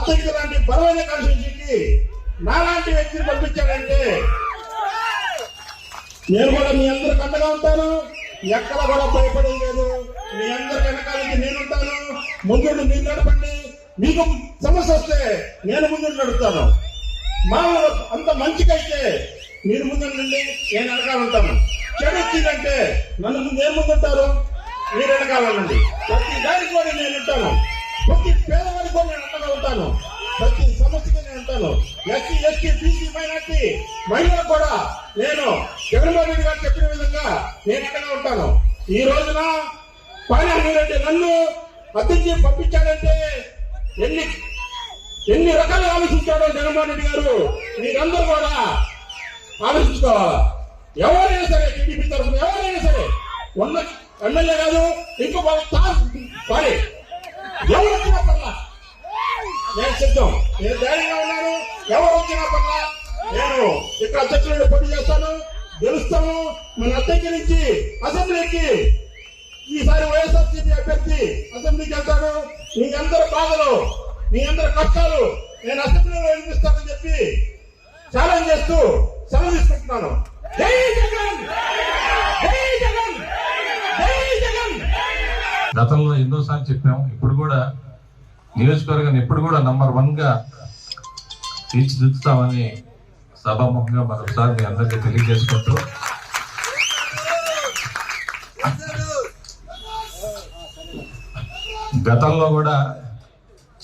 అత్యంత లాంటి బలమైన కాన్స్టిట్యూన్సీకి నాలాంటి వ్యక్తిని పంపించాడంటే నేను కూడా మీ అందరికి అండగా ఉంటాను. ఎక్కడ కూడా భయపడేది లేదు. మీ అందరి వెనకాలకి నేనుంటాను. ముందు మీరు నడపండి. మీకు సమస్య వస్తే నేను ముందు నడుపుతాను. మా అంత మంచికైతే మీరు ముందు నుండి నేను వెనకాల ఉంటాను. చెడు వచ్చిందంటే నన్ను ముందు ఏం ముందుంటారు, మీరు వెనకాలండి. ప్రతి దానికి కూడా నేను ఉంటాను. ప్రతి పేదవారికి కూడా నేను అండగా ఉంటాను. ప్రతి సమస్యకి నేను ఉంటాను. ఎస్సీ ఎస్టీ బీసీ మైనార్టీ మహిళలకు కూడా నేను జగన్మోహన్ రెడ్డి గారు చెప్పిన విధంగా నేను అండగా ఉంటాను. ఈ రోజున పానీరెడ్డి నన్ను అద్దెకి పంపించాడంటే ఎన్ని రకాలుగా ఆలోచించాడో జగన్మోహన్ రెడ్డి గారు మీరందరూ కూడా ఆలోచించుకోవాలా. ఎవరైనా సరే టీడీపీ తరఫున ఎవరైనా సరే ఉన్న ఎమ్మెల్యే కాదు ఇంకో సారీ ఎవరు వచ్చినా పర్లా నేను సిద్ధం. నేను ధైర్యంగా ఉన్నాను. ఎవరు వచ్చినా పర్లా నేను ఇక్కడ అధ్యక్షులను పోటీ చేస్తాను, గెలుస్తాను. మన అద్దెకి నుంచి అసెంబ్లీకి ఈసారి వైఎస్ఆర్సీపీ అభ్యర్థి అసెంబ్లీకి వెళ్తాడు. మీ అందరి బాధలు, మీ అందరి కష్టాలు నేను అసెంబ్లీలో వినిపిస్తానని చెప్పి ఛాలెంజ్ చేస్తూ సెలవు తీసుకుంటున్నాను. జై జగన్, జై జగన్, జై జగన్. గతంలో ఎన్నోసార్లు చెప్పాం. ఇప్పుడు కూడా నియోజకవర్గాన్ని ఎప్పుడు కూడా నంబర్ 1 గా తీర్చిదిద్దుతామని సభాముఖంగా మరొకసారి మీ అందరికీ తెలియజేసుకుంటూ గతంలో కూడా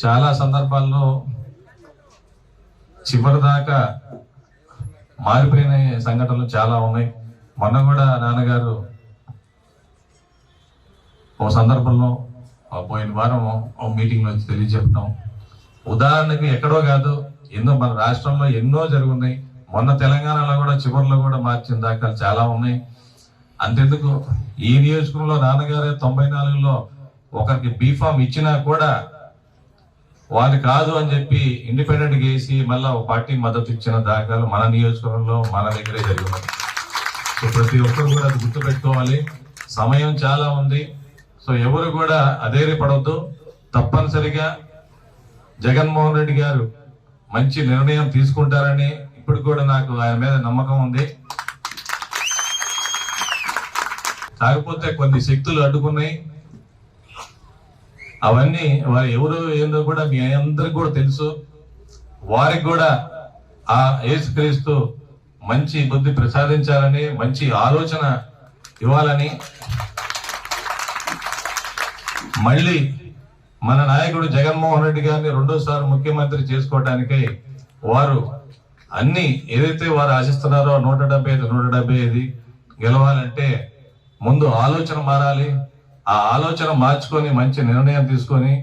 చాలా సందర్భాల్లో చివరిదాకా మారిపోయిన సంఘటనలు చాలా ఉన్నాయి. మొన్న కూడా నాన్నగారు ఓ సందర్భంలో పోయిన వారం ఓ మీటింగ్ లో తెలియజెప్తాం. ఉదాహరణకి ఎక్కడో కాదు, ఎన్నో మన రాష్ట్రంలో ఎన్నో జరుగున్నాయి. మొన్న తెలంగాణలో కూడా చివరిలో కూడా మార్చిన దాఖలు చాలా ఉన్నాయి. అంతెందుకు ఈ నియోజకవర్గంలో నాన్నగారే 94లో ఒకరికి బీఫామ్ ఇచ్చినా కూడా వాళ్ళు కాదు అని చెప్పి ఇండిపెండెంట్ గా వేసి మళ్ళా ఒక పార్టీ మద్దతు ఇచ్చిన దాఖలు మన నియోజకవర్గంలో మన దగ్గరే జరిగినాయి. సో ప్రతి ఒక్కరు కూడా అది గుర్తుపెట్టుకోవాలి. సమయం చాలా ఉంది. సో ఎవరు కూడా అధైర్యపడవద్దు. తప్పనిసరిగా జగన్మోహన్ రెడ్డి గారు మంచి నిర్ణయం తీసుకుంటారని ఇప్పుడు కూడా నాకు ఆయన మీద నమ్మకం ఉంది. కాకపోతే కొన్ని శక్తులు అడ్డుకున్నాయి. అవన్నీ వారు ఎవరు ఏందో కూడా మీ అందరికి కూడా తెలుసు. వారికి కూడా ఆ యేసుక్రీస్తు మంచి బుద్ధి ప్రసాదించాలని, మంచి ఆలోచన ఇవ్వాలని, మళ్ళీ మన నాయకుడు జగన్మోహన్ రెడ్డి గారిని రెండోసారి ముఖ్యమంత్రి చేసుకోవటానికై వారు అన్ని ఏదైతే వారు ఆశిస్తున్నారో 175 గెలవాలంటే ముందు ఆలోచన మారాలి. ఆ ఆలోచన మార్చుకొని మంచి నిర్ణయం తీసుకొని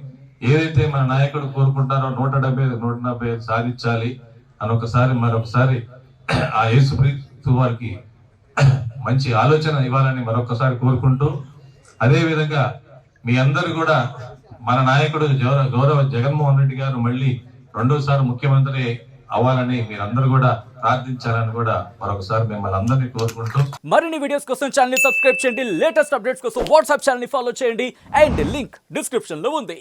ఏదైతే మన నాయకుడు కోరుకుంటారో 175 సాధించాలి అని మరొకసారి ఆ యేసుక్రీస్తు వారికి మంచి ఆలోచన ఇవ్వాలని మరొకసారి కోరుకుంటూ, అదే విధంగా మీ అందరు కూడా మన నాయకుడు గౌరవ జగన్మోహన్ రెడ్డి గారు మళ్ళీ రెండోసారి ముఖ్యమంత్రి అవ్వాలని మీరందరూ కూడా ప్రార్థించాలని కూడా మరొకసారి మిమ్మల్ని అందరినీ కోరుకుంటూ, మరిన్ని వీడియోస్ కోసం ఛానల్ ని సబ్స్క్రైబ్ చేయండి. లేటెస్ట్ అప్డేట్స్ కోసం వాట్సాప్ ఛానల్ ని ఫాలో చేయండి. అండ్ లింక్ డిస్క్రిప్షన్ లో ఉంది.